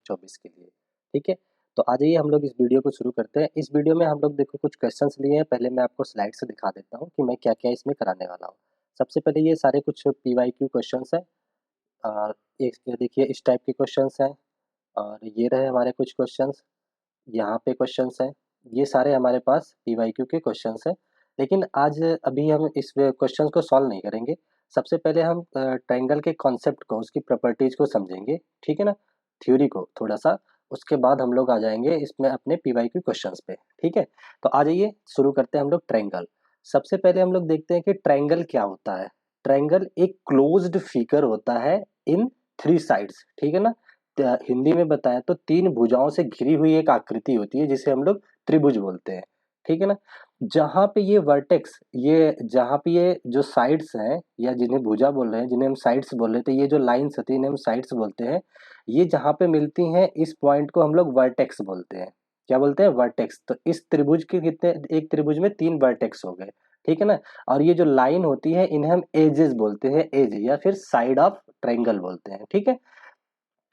2024 के लिए। ठीक है, तो आ जाइए हम लोग इस वीडियो को शुरू करते हैं। इस वीडियो में हम लोग देखो कुछ क्वेश्चंस लिए हैं। पहले मैं आपको स्लाइड से दिखा देता हूँ कि मैं क्या क्या इसमें कराने वाला हूँ। सबसे पहले ये सारे कुछ PYQ क्वेश्चंस हैं और एक ये देखिए इस टाइप के क्वेश्चंस हैं और ये रहे हमारे कुछ क्वेश्चंस, यहाँ पे क्वेश्चंस हैं। ये सारे हमारे पास PYQ के क्वेश्चंस हैं, लेकिन आज अभी हम इस क्वेश्चंस को सॉल्व नहीं करेंगे। सबसे पहले हम ट्रायंगल के कॉन्सेप्ट को, उसकी प्रॉपर्टीज को समझेंगे, ठीक है ना, थ्योरी को थोड़ा सा। उसके बाद हम लोग आ जाएंगे इसमें अपने PYQ क्वेश्चंस पे। ठीक है, तो आ जाइए शुरू करते हैं हम लोग ट्रायंगल। सबसे पहले हम लोग देखते हैं कि ट्रायंगल क्या होता है। ट्रायंगल एक क्लोज्ड फिगर होता है इन 3 साइड्स, ठीक है ना। हिंदी में बताएं तो 3 भुजाओं से घिरी हुई एक आकृति होती है जिसे हम लोग त्रिभुज बोलते हैं, ठीक है ना। जहां पे ये वर्टेक्स, ये जहां पे ये जो साइड्स हैं या जिन्हें भुजा बोल रहे हैं, जिन्हें हम साइड्स बोल रहे थे, ये जो लाइन्स होती है इन्हें हम साइड्स बोलते हैं। ये जहां पे मिलती हैं इस पॉइंट को हम लोग वर्टेक्स बोलते हैं। क्या बोलते हैं? वर्टेक्स। तो इस त्रिभुज के कितने, एक त्रिभुज में 3 वर्टेक्स हो गए, ठीक है ना। और ये जो लाइन होती है इन्हें हम एजेस बोलते हैं, एज या फिर साइड ऑफ ट्रायंगल बोलते हैं, ठीक है।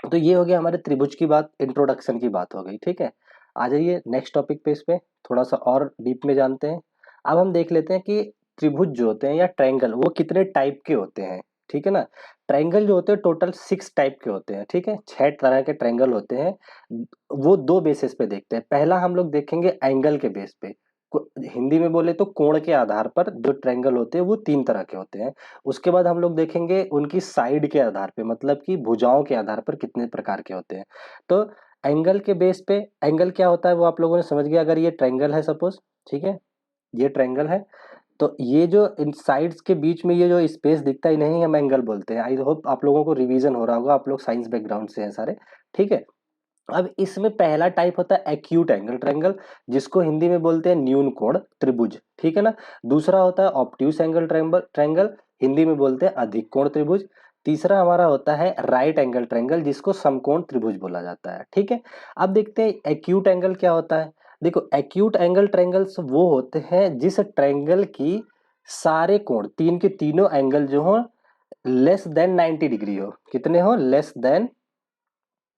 तो ये हो गया हमारे त्रिभुज की बात, इंट्रोडक्शन की बात हो गई, ठीक है। आ जाइए नेक्स्ट टॉपिक पे, इस पे थोड़ा सा और डीप में जानते हैं। अब हम देख लेते हैं कि त्रिभुज जो होते हैं या ट्रायंगल वो कितने टाइप के होते हैं, ठीक है ना। ट्रायंगल जो होते हैं टोटल 6 टाइप के होते हैं, ठीक है। 6 तरह के ट्रायंगल होते हैं। वो 2 बेसिस पे देखते हैं। पहला हम लोग देखेंगे एंगल के बेस पे। हिंदी में बोले तो कोण के आधार पर जो ट्रायंगल होते हैं वो 3 तरह के होते हैं। उसके बाद हम लोग देखेंगे उनकी साइड के आधार पे, मतलब कि भुजाओं के आधार पर कितने प्रकार के होते हैं। तो एंगल के बेस पे, एंगल क्या होता है वो आप लोगों ने समझ गया। अगर ये ट्रायंगल है सपोज, ठीक है, ये ट्रायंगल है, तो ये जो इन साइड्स के बीच में ये जो स्पेस दिखता है इन्हें ही हम एंगल बोलते हैं। आई होप आप लोगों को रिवीजन हो रहा होगा, आप लोग साइंस बैकग्राउंड से हैं सारे, ठीक है। अब इसमें पहला टाइप होता है एक्यूट एंगल ट्रायंगल, जिसको हिंदी में बोलते हैं न्यून कोण त्रिभुज, ठीक है ना। दूसरा होता है ऑब्ट्यूस एंगल ट्रायंगल, हिंदी में बोलते हैं अधिक कोण त्रिभुज। तीसरा हमारा होता है राइट एंगल ट्रायंगल, जिसको समकोण त्रिभुज बोला जाता है, ठीक है। अब देखते हैं एक्यूट एंगल क्या होता है। देखो एक्यूट एंगल ट्रायंगल्स वो होते हैं जिस ट्रायंगल की सारे कोण, तीन के तीनों एंगल जो हो लेस देन 90 डिग्री हो। कितने हो? Less than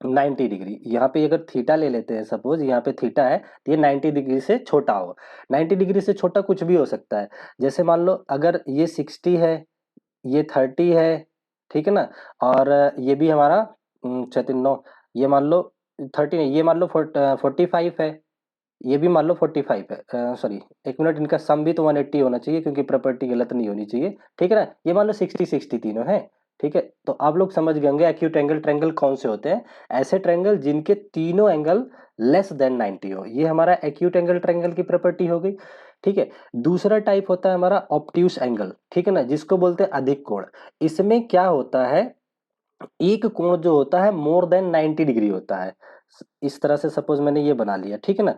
90 degree. यहाँ पे अगर थीटा ले लेते हैं, सपोज यहाँ पे थीटा है तो ये 90 डिग्री से छोटा हो। 90 डिग्री से छोटा कुछ भी हो सकता है। जैसे मान लो अगर ये 60 है, ये 30 है, ठीक है ना। और ये भी हमारा 9, ये मान लो 30 नहीं, ये मान लो 45 है, ये भी मान लो 45 है। सॉरी, एक मिनट, इनका सम भी तो 180 होना चाहिए क्योंकि प्रॉपर्टी गलत नहीं होनी चाहिए, ठीक है ना। ये मान लो 60 तीनों है, ठीक है। तो आप लोग समझ गए होंगे एक्यूट एंगल ट्रायंगल कौन से होते हैं। ऐसे ट्रायंगल जिनके तीनों एंगल लेस देन 90 हो, ये हमारा एक्यूट एंगल ट्रायंगल की प्रॉपर्टी हो गई, ठीक है। दूसरा टाइप होता है हमारा ऑब्ट्यूस एंगल, ठीक है ना, जिसको बोलते हैं अधिक कोण। इसमें क्या होता है, एक कोण जो होता है मोर देन 90 डिग्री होता है। इस तरह से सपोज मैंने ये बना लिया, ठीक है ना।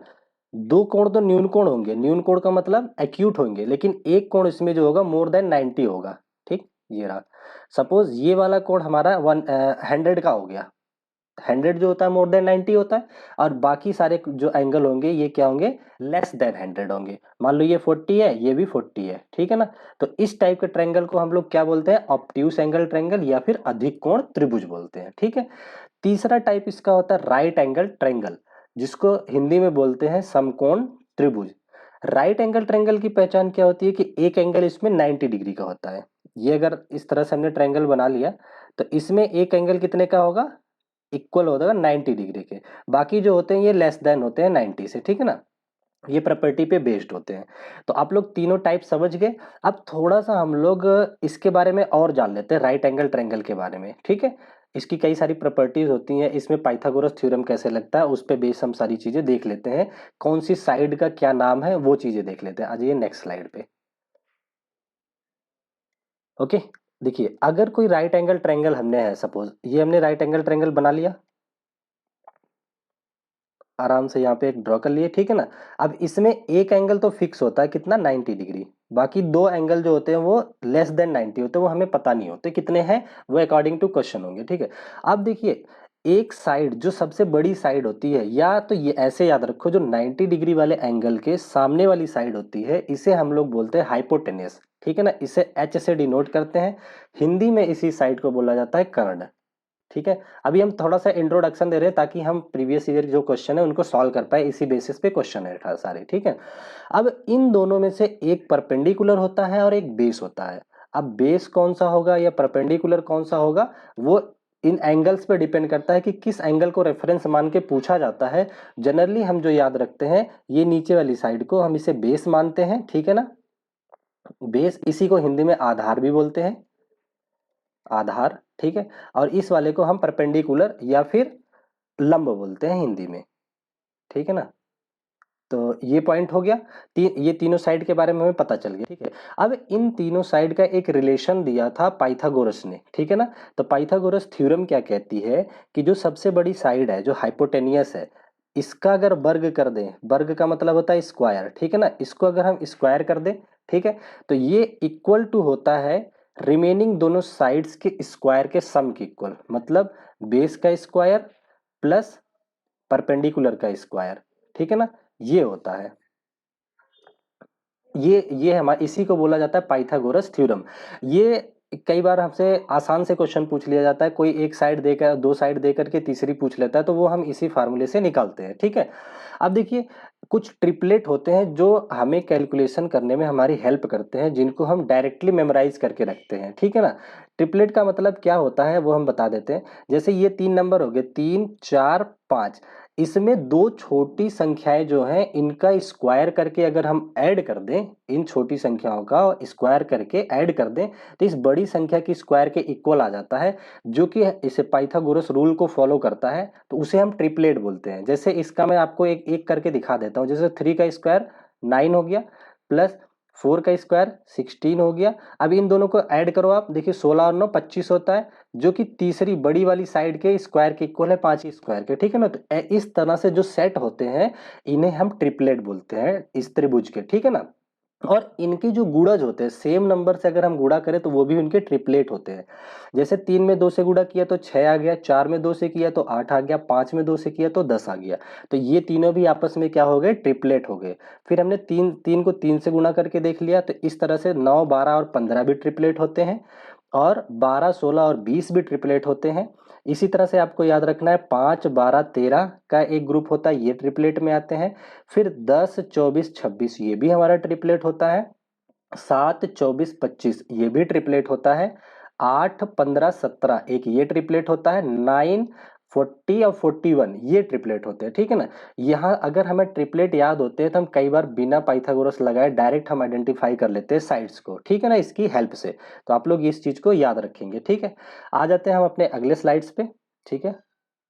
2 कोण तो न्यून कोण होंगे, न्यून कोण का मतलब एक्यूट होंगे, लेकिन एक कोण इसमें जो होगा मोर देन 90 होगा, ठीक। ये रहा, सपोज ये वाला कोण हमारा 100 का हो गया। 100 जो होता है मोर देन 90 होता है, और बाकी सारे जो एंगल होंगे ये क्या होंगे? लेस देन 100 होंगे। मान लो ये 40 है, ये भी 40 है, ठीक है ना। तो इस टाइप के ट्रायंगल को हम लोग क्या बोलते हैं? ऑब्ट्यूस एंगल ट्रायंगल या फिर अधिक कोण त्रिभुज बोलते हैं, ठीक है। तीसरा टाइप इसका होता है राइट एंगल ट्रायंगल, जिसको हिंदी में बोलते हैं समकोण त्रिभुज। राइट एंगल ट्रायंगल की पहचान क्या होती है कि एक एंगल इसमें 90 डिग्री का होता है। ये अगर इस तरह से हमने ट्रायंगल बना लिया तो इसमें एक एंगल कितने का होगा? इक्वल होगा 90 डिग्री के। बाकी जो होते हैं ये लेस देन होते हैं 90 से, ठीक है ना। ये प्रॉपर्टी पे बेस्ड होते हैं। तो आप लोग तीनों टाइप समझ गए। अब थोड़ा सा हम लोग इसके बारे में और जान लेते हैं, राइट एंगल ट्रायंगल के बारे में, ठीक है। इसकी कई सारी प्रॉपर्टीज होती हैं, इसमें पाइथागोरस थ्योरम कैसे लगता है उस पे बेस हम सारी चीजें देख लेते हैं। कौन सी साइड का क्या नाम है वो चीजें देख लेते हैं। आ जाइए नेक्स्ट स्लाइड पे। ओके, देखिए अगर कोई राइट एंगल ट्रायंगल हमने है, सपोज ये हमने राइट एंगल ट्रायंगल बना लिया, आराम से यहाँ पे एक ड्रॉ कर लिए, ठीक है ना। अब इसमें एक एंगल तो फिक्स होता है, कितना? 90 डिग्री। बाकी 2 एंगल जो होते हैं वो लेस देन 90 होते हैं, वो हमें पता नहीं होते कितने हैं, वो अकॉर्डिंग टू क्वेश्चन होंगे, ठीक है। अब देखिए एक साइड जो सबसे बड़ी साइड होती है, या तो ये ऐसे याद रखो, जो 90 डिग्री वाले एंगल के सामने वाली साइड होती है इसे हम लोग बोलते हैं हाइपोटेन्यूस, ठीक है ना। इसे एच से डिनोट करते हैं। हिंदी में इसी साइड को बोला जाता है कर्ण, ठीक है, अभी हम थोड़ा सा इंट्रोडक्शन दे रहे हैं ताकि हम प्रीवियस ईयर जो क्वेश्चन है उनको सॉल्व कर पाए, इसी बेसिस पे क्वेश्चन है सारे, ठीक है। अब इन दोनों में से एक परपेंडिकुलर होता है और एक बेस होता है। अब बेस कौन सा होगा या परपेंडिकुलर कौन सा होगा, वो इन एंगल्स पे डिपेंड करता है कि किस एंगल को रेफरेंस मान के पूछा जाता है। जनरली हम जो याद रखते हैं, ये नीचे वाली साइड को हम इसे बेस मानते हैं, ठीक है ना। बेस, इसी को हिंदी में आधार भी बोलते हैं, आधार, ठीक है। और इस वाले को हम परपेंडिकुलर या फिर लंब बोलते हैं हिंदी में, ठीक है ना। तो ये पॉइंट हो गया। ये तीनों साइड के बारे में हमें पता चल गया, ठीक है। अब इन तीनों साइड का एक रिलेशन दिया था पाइथागोरस ने, ठीक है ना। तो पाइथागोरस थ्योरम क्या कहती है कि जो सबसे बड़ी साइड है, जो हाइपोटेनियस है, इसका अगर वर्ग कर दें, वर्ग का मतलब होता है स्क्वायर, ठीक है ना, इसको अगर हम स्क्वायर कर दें, ठीक है, तो ये इक्वल टू होता है रिमेनिंग दोनों साइड्स के स्क्वायर के सम के इक्वल। मतलब बेस का स्क्वायर प्लस परपेंडिकुलर का स्क्वायर, ठीक है ना, ये होता है। ये हमारा, इसी को बोला जाता है पाइथागोरस थ्योरम। ये कई बार हमसे आसान से क्वेश्चन पूछ लिया जाता है, कोई एक साइड देकर, दो साइड देकर के तीसरी पूछ लेता है, तो वो हम इसी फार्मूले से निकालते हैं, ठीक है। अब देखिए, कुछ ट्रिपलेट होते हैं जो हमें कैलकुलेशन करने में हमारी हेल्प करते हैं, जिनको हम डायरेक्टली मेमोराइज करके रखते हैं, ठीक है ना। ट्रिपलेट का मतलब क्या होता है वो हम बता देते हैं। जैसे ये 3 नंबर हो गए, 3, 4, 5, इसमें दो छोटी संख्याएं जो हैं, इनका स्क्वायर करके अगर हम ऐड कर दें, इन छोटी संख्याओं का स्क्वायर करके ऐड कर दें, तो इस बड़ी संख्या की स्क्वायर के इक्वल आ जाता है, जो कि इसे पाइथागोरस रूल को फॉलो करता है। तो उसे हम ट्रिपलेट बोलते हैं। जैसे इसका मैं आपको एक एक करके दिखा देता हूँ। जैसे 3 का स्क्वायर 9 हो गया, प्लस 4 का स्क्वायर 16 हो गया। अब इन दोनों को ऐड करो आप, देखिए 16 और 9 25 होता है, जो कि तीसरी बड़ी वाली साइड के स्क्वायर के इक्वल है, 5 स्क्वायर के, ठीक है ना। तो इस तरह से जो सेट होते हैं, इन्हें हम ट्रिपलेट बोलते हैं, इस त्रिभुज के, ठीक है ना। और इनके जो गुणज होते हैं, सेम नंबर से अगर हम गुणा करें तो वो भी उनके ट्रिपलेट होते हैं। जैसे 3 में 2 से गुणा किया तो 6 आ गया, 4 में 2 से किया तो 8 आ गया, 5 में 2 से किया तो 10 आ गया। तो ये तीनों भी आपस में क्या हो गए, ट्रिपलेट हो गए। फिर हमने 3 को 3 से गुणा करके देख लिया, तो इस तरह से 9, 12 और 15 भी ट्रिपलेट होते हैं, और 12, 16 और 20 भी ट्रिपलेट होते हैं। इसी तरह से आपको याद रखना है, 5, 12, 13 का एक ग्रुप होता है, ये ट्रिपलेट में आते हैं। फिर 10, 24, 26 ये भी हमारा ट्रिपलेट होता है। 7, 24, 25 ये भी ट्रिपलेट होता है। 8, 15, 17 एक ये ट्रिपलेट होता है। 9, 40 और 41 ये ट्रिपलेट होते हैं, ठीक है ना। यहाँ अगर हमें ट्रिपलेट याद होते हैं तो हम कई बार बिना पाइथागोरस लगाए डायरेक्ट हम आइडेंटिफाई कर लेते हैं साइड्स को, ठीक है ना, इसकी हेल्प से। तो आप लोग इस चीज को याद रखेंगे, ठीक है। आ जाते हैं हम अपने अगले स्लाइड्स पे, ठीक है।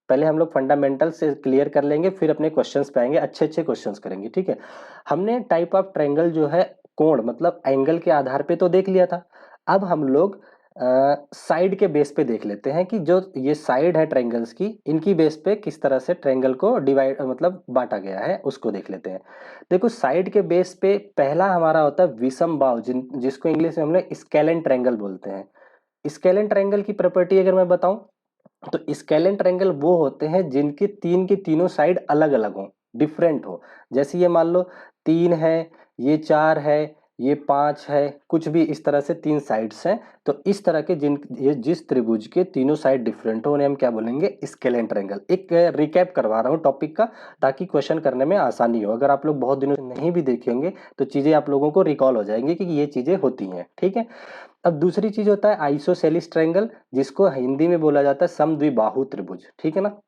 पहले हम लोग फंडामेंटल से क्लियर कर लेंगे, फिर अपने क्वेश्चंस पे आएंगे, अच्छे अच्छे क्वेश्चंस करेंगे, ठीक है। हमने टाइप ऑफ ट्रायंगल जो है, कोण मतलब एंगल के आधार पे तो देख लिया था। अब हम लोग साइड के बेस पे देख लेते हैं कि जो ये साइड है ट्रायंगल्स की, इनकी बेस पे किस तरह से ट्रायंगल को डिवाइड मतलब बांटा गया है, उसको देख लेते हैं। देखो, साइड के बेस पे पहला हमारा होता है विषम बाहु, जिसको इंग्लिश में हम लोग स्केलेन ट्रायंगल बोलते हैं। स्केलेन ट्रायंगल की प्रॉपर्टी अगर मैं बताऊं, तो स्केलेन ट्रायंगल वो होते हैं जिनके तीन की तीनों साइड अलग अलग हो, डिफरेंट हो। जैसे ये मान लो 3 है, ये 4 है, ये 5 है, कुछ भी इस तरह से 3 साइड्स हैं। तो इस तरह के जिस त्रिभुज के तीनों साइड डिफरेंट हो, उन्हें हम क्या बोलेंगे, स्केलेन ट्रायंगल। एक रिकैप करवा रहा हूँ टॉपिक का, ताकि क्वेश्चन करने में आसानी हो। अगर आप लोग बहुत दिनों से नहीं भी देखे होंगे तो चीजें आप लोगों को रिकॉल हो जाएंगी कि ये चीजें होती हैं, ठीक है। अब दूसरी चीज होता है आइसोसेलिस ट्रायंगल, जिसको हिंदी में बोला जाता है समद्विबाहु त्रिभुज, ठीक है ना।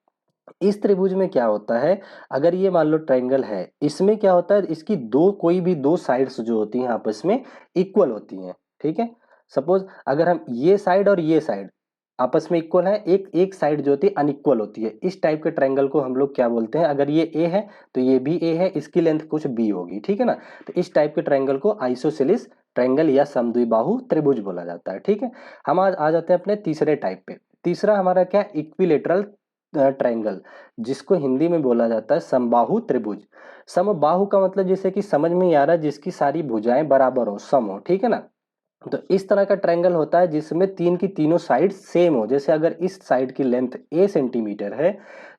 इस त्रिभुज में क्या होता है, अगर ये मान लो ट्रायंगल है, इसमें क्या होता है, इसकी कोई भी दो साइड्स जो होती हैं आपस में इक्वल होती हैं, ठीक है। सपोज अगर हम ये साइड और ये साइड आपस में इक्वल है, एक एक साइड जो होती है अनइक्वल होती है, इस टाइप के ट्रायंगल को हम लोग क्या बोलते हैं, अगर ये ए है तो ये भी ए है, इसकी लेंथ कुछ बी होगी, ठीक है ना। तो इस टाइप के ट्रायंगल को आइसोसेलिस ट्रायंगल या समद्विबाहु त्रिभुज बोला जाता है, ठीक है। हम आज आ जाते हैं अपने तीसरे टाइप पे। तीसरा हमारा क्या, इक्विलेटरल ट्रायंगल, जिसको हिंदी में बोला जाता है समबाहु त्रिभुज। समबाहु का मतलब जैसे कि समझ में ही आ रहा है, जिसकी सारी भुजाएं बराबर हो, सम हो, ठीक है ना। तो इस तरह का ट्रायंगल होता है जिसमें तीन की तीनों साइड सेम हो। जैसे अगर इस साइड की लेंथ ए सेंटीमीटर है,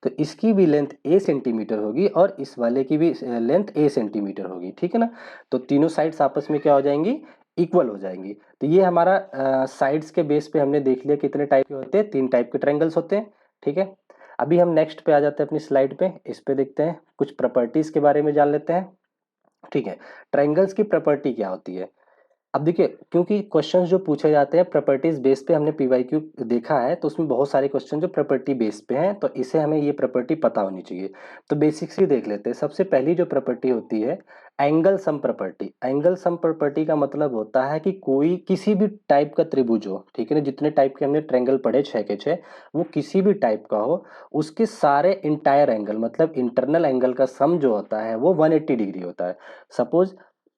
तो इसकी भी लेंथ ए सेंटीमीटर होगी, और इस वाले की भी लेंथ ए सेंटीमीटर होगी, ठीक है ना। तो तीनों साइड्स आपस में क्या हो जाएंगी, इक्वल हो जाएंगी। तो ये हमारा साइड्स के बेस पे हमने देख लिया कितने टाइप के होते हैं, 3 टाइप के ट्रायंगल्स होते हैं। ठीक है, अभी हम नेक्स्ट पे आ जाते हैं अपनी स्लाइड पे। इस पे देखते हैं, कुछ प्रॉपर्टीज के बारे में जान लेते हैं। ठीक है, ट्रायंगल्स की प्रॉपर्टी क्या होती है। अब देखिए, क्योंकि क्वेश्चंस जो पूछे जाते हैं प्रॉपर्टीज बेस पे, हमने पीवाईक्यू देखा है तो उसमें बहुत सारे क्वेश्चन जो प्रॉपर्टी बेस पे हैं, तो इसे हमें ये प्रॉपर्टी पता होनी चाहिए। तो बेसिक्स ही देख लेते हैं। सबसे पहली जो प्रॉपर्टी होती है angle sum property. Angle sum property का मतलब होता है कि कोई किसी भी टाइप का त्रिभुज हो, ठीक है ना, जितने टाइप के हमने ट्रायंगल पढ़े 6 के 6, वो किसी भी टाइप का हो, उसके सारे इंटायर एंगल मतलब इंटरनल एंगल का सम जो होता है वो 180 डिग्री होता है। सपोज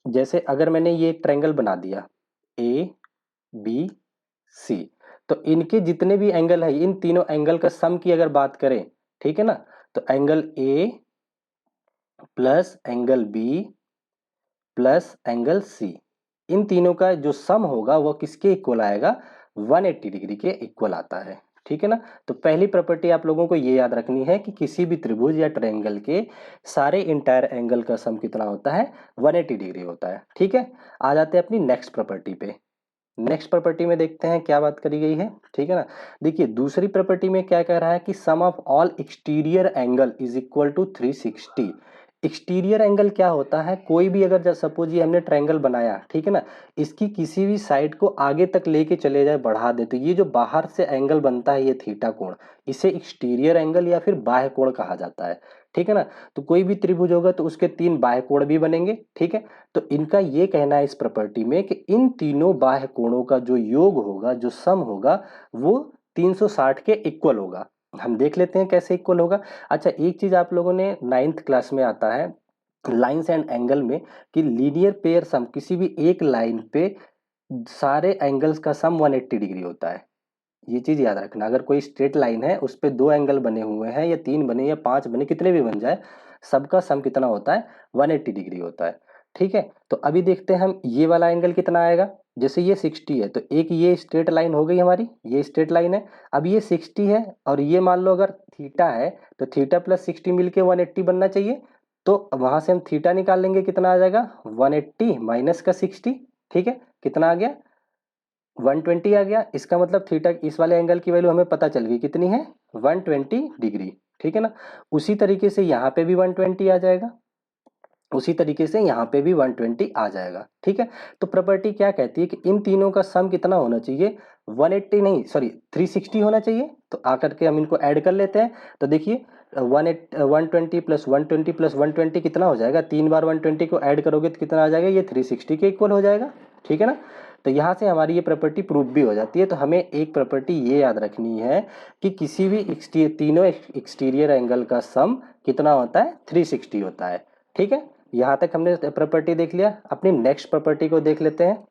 जैसे अगर मैंने ये एक ट्रायंगल बना दिया ए बी सी, तो इनके जितने भी एंगल है, इन तीनों एंगल का सम की अगर बात करें, ठीक है ना, तो angle A plus angle B plus angle C, इन तीनों का जो सम होगा वो किसके इक्वल आएगा, 180 डिग्री के इक्वल आता है। ठीक है ना, तो पहली प्रॉपर्टी आप लोगों को ये याद रखनी है कि किसी भी त्रिभुज या ट्रायंगल के सारे इंटायर एंगल का सम कितना होता है, 180 डिग्री होता है। ठीक है, आ जाते हैं अपनी नेक्स्ट प्रॉपर्टी पे। नेक्स्ट प्रॉपर्टी में देखते हैं क्या बात करी गई है। ठीक है ना, देखिए दूसरी प्रॉपर्टी में क्या कह रहा है कि sum of all exterior angle is equal to 360। Exterior angle क्या होता है, कोई भी अगर सपोज ये हमने ट्रायंगल बनाया, ठीक है ना, इसकी किसी भी साइड को आगे तक लेके चले जाए, बढ़ा दे, तो ये जो बाहर से एंगल बनता है ये थीटा कोण, इसे एक्सटीरियर एंगल या फिर बाह्य कोण कहा जाता है। ठीक है ना, तो कोई भी त्रिभुज होगा तो उसके 3 बाह्य कोण भी बनेंगे। ठीक है, तो इनका ये कहना है इस प्रॉपर्टी में कि इन तीनों बाह्य कोणों का जो योग होगा, जो सम होगा, वो 360 के इक्वल होगा। हम देख लेते हैं कैसे इक्वल होगा। अच्छा, एक चीज आप लोगों ने 9th क्लास में आता है लाइंस एंड एंगल में कि लीनियर पेयर सम, किसी भी एक लाइन पे सारे एंगल्स का सम 180 डिग्री होता है। ये चीज याद रखना, अगर कोई स्ट्रेट लाइन है उस पे 2 एंगल बने हुए हैं या 3 बने या 5 बने, कितने भी बन जाए, सबका सम कितना होता है, 180 डिग्री होता है। ठीक है, तो अभी देखते हैं हम ये वाला एंगल कितना आएगा। जैसे ये 60 है तो एक ये स्ट्रेट लाइन हो गई हमारी, ये स्ट्रेट लाइन है। अब ये 60 है और ये मान लो अगर थीटा है, तो थीटा प्लस 60 मिलके 180 बनना चाहिए। तो वहां से हम थीटा निकाल लेंगे, कितना आ जाएगा, 180 माइनस का 60। ठीक है, कितना आ गया, 120 आ गया। इसका मतलब थीटा, इस वाले एंगल की वैल्यू हमें पता चल गई कितनी है, 120 डिग्री। ठीक है ना, उसी तरीके से यहाँ पे भी 120 आ जाएगा, उसी तरीके से यहाँ पे भी 120 आ जाएगा। ठीक है, तो प्रॉपर्टी क्या कहती है कि इन तीनों का सम कितना होना चाहिए, 180 नहीं सॉरी 360 होना चाहिए। तो आकर के हम इनको ऐड कर लेते हैं। तो देखिए 120 प्लस 120 प्लस 120 कितना हो जाएगा, 3 बार 120 को ऐड करोगे तो कितना आ जाएगा, ये 360 के इक्वल हो जाएगा। ठीक है ना, तो यहाँ से हमारी ये प्रॉपर्टी प्रूव भी हो जाती है। तो हमें एक प्रॉपर्टी ये याद रखनी है कि किसी भी तीनों एक्सटीरियर एंगल का सम कितना होता है, 360 होता है। ठीक है, यहाँ तक हमने प्रॉपर्टी देख लिया। अपनी नेक्स्ट प्रॉपर्टी को देख लेते हैं।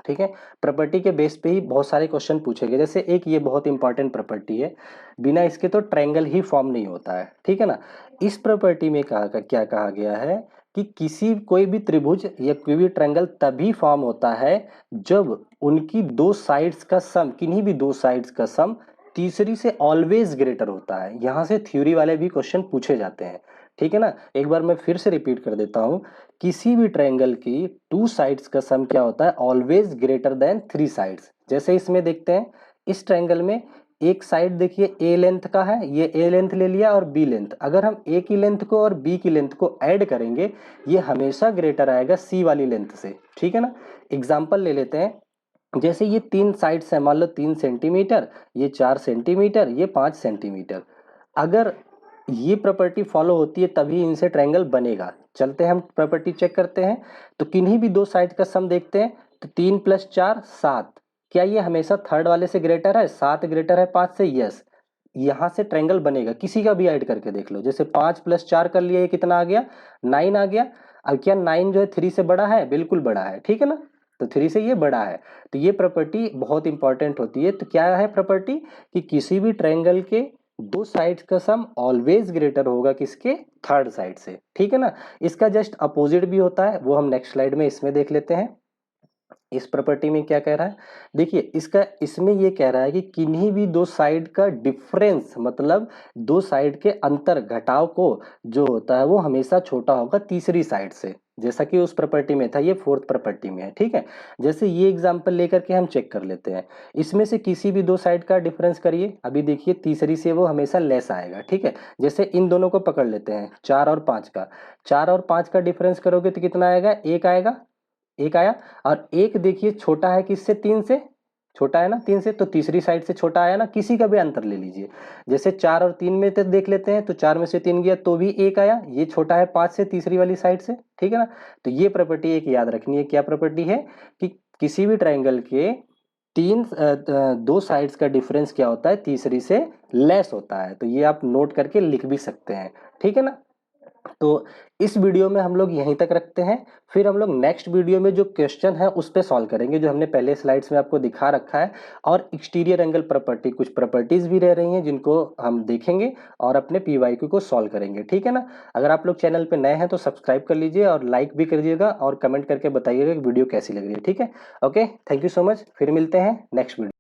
ठीक है, प्रॉपर्टी के बेस पे ही बहुत सारे क्वेश्चन पूछे गए। जैसे एक ये बहुत इंपॉर्टेंट प्रॉपर्टी है, बिना इसके तो ट्रायंगल ही फॉर्म नहीं होता है। ठीक है ना, इस प्रॉपर्टी में क्या कहा गया है कि किसी कोई भी त्रिभुज या कोई भी ट्रायंगल तभी फॉर्म होता है जब उनकी दो साइड्स का सम, किन्हीं भी दो साइड्स का सम तीसरी से ऑलवेज ग्रेटर होता है। यहां से थ्योरी वाले भी क्वेश्चन पूछे जाते हैं। ठीक है ना, एक बार मैं फिर से रिपीट कर देता हूं, किसी भी ट्रायंगल की 2 साइड्स का सम क्या होता है, ऑलवेज ग्रेटर देन 3 साइड्स। जैसे इसमें देखते हैं, इस ट्रायंगल में एक साइड देखिए ए लेंथ का है, ये ए लेंथ ले लिया और बी लेंथ, अगर हम ए की लेंथ को और बी की लेंथ को ऐड करेंगे, ये हमेशा ग्रेटर आएगा सी वाली लेंथ से। ठीक है ना, एग्जाम्पल ले लेते हैं। जैसे ये 3 साइड्स है, मान लो 3 सेंटीमीटर, ये 4 सेंटीमीटर, ये 5 सेंटीमीटर। अगर ये प्रॉपर्टी फॉलो होती है तभी इनसे ट्रायंगल बनेगा। चलते हैं हम प्रॉपर्टी चेक करते हैं। तो किन्हीं भी दो साइड का सम देखते हैं, तो 3 प्लस 4 7, क्या ये हमेशा थर्ड वाले से ग्रेटर है, 7 ग्रेटर है 5 से, यस। यहां से ट्रायंगल बनेगा, किसी का भी ऐड करके देख लो। जैसे 5 प्लस 4 कर लिया, ये कितना आ गया, 9 आ गया। अब क्या 9 जो है 3 से बड़ा है, बिल्कुल बड़ा है। ठीक है ना, तो 3 से ये बड़ा है। तो ये प्रॉपर्टी बहुत इंपॉर्टेंट होती है। तो क्या है प्रॉपर्टी कि किसी भी ट्रायंगल के दो साइड्स का सम ऑलवेज ग्रेटर होगा किसके, थर्ड साइड से। ठीक है ना, इसका जस्ट अपोजिट भी होता है, वो हम नेक्स्ट स्लाइड में इसमें देख लेते हैं। इस प्रॉपर्टी में क्या कह रहा है, देखिए इसका, इसमें ये कह रहा है कि किन्हीं भी दो साइड का डिफरेंस, मतलब दो साइड के अंतर घटाव को जो होता है वो हमेशा छोटा होगा तीसरी साइड से। जैसा कि उस प्रॉपर्टी में था ये फोर्थ प्रॉपर्टी में है, ठीक है। जैसे ये एग्जांपल लेकर के हम चेक कर लेते हैं, इसमें से किसी भी दो साइड का डिफरेंस करिए। अभी देखिए तीसरी से वो हमेशा लेस आएगा, ठीक है। जैसे इन दोनों को पकड़ लेते हैं 4 और 5 का, 4 और 5 का डिफरेंस करोगे तो कितना आएगा, 1 आएगा, 1 आया। और एक देखिए छोटा है किससे, 3 से, छोटा है ना 3 से, तो तीसरी साइड से छोटा आया ना, किसी का भी अंतर ले लीजिए। जैसे 4 और 3 में तो देख लेते हैं, तो 4 में से 3 गया तो भी 1 आया, ये छोटा है 5 से तीसरी वाली साइड से, ठीक है ना। तो ये प्रॉपर्टी एक याद रखनी है, क्या प्रॉपर्टी है कि किसी भी ट्राइंगल के दो साइड्स का डिफरेंस क्या होता है, तीसरी से लेस होता है। तो ये आप नोट करके लिख भी सकते हैं, ठीक है ना। तो इस वीडियो में हम लोग यहीं तक रखते हैं, फिर हम लोग नेक्स्ट वीडियो में जो क्वेश्चन है उस पे सॉल्व करेंगे, जो हमने पहले स्लाइड्स में आपको दिखा रखा है। और एक्सटीरियर एंगल प्रॉपर्टी, कुछ प्रॉपर्टीज भी रह रही हैं जिनको हम देखेंगे और अपने पीवाईक्यू को सॉल्व करेंगे, ठीक है ना। अगर आप लोग चैनल पे नए हैं तो सब्सक्राइब कर लीजिए और लाइक भी कर दीजिएगा और कमेंट करके बताइएगा कि वीडियो कैसी लग रही है, ठीक है। Okay, thank you so much, फिर मिलते हैं नेक्स्ट वीडियो।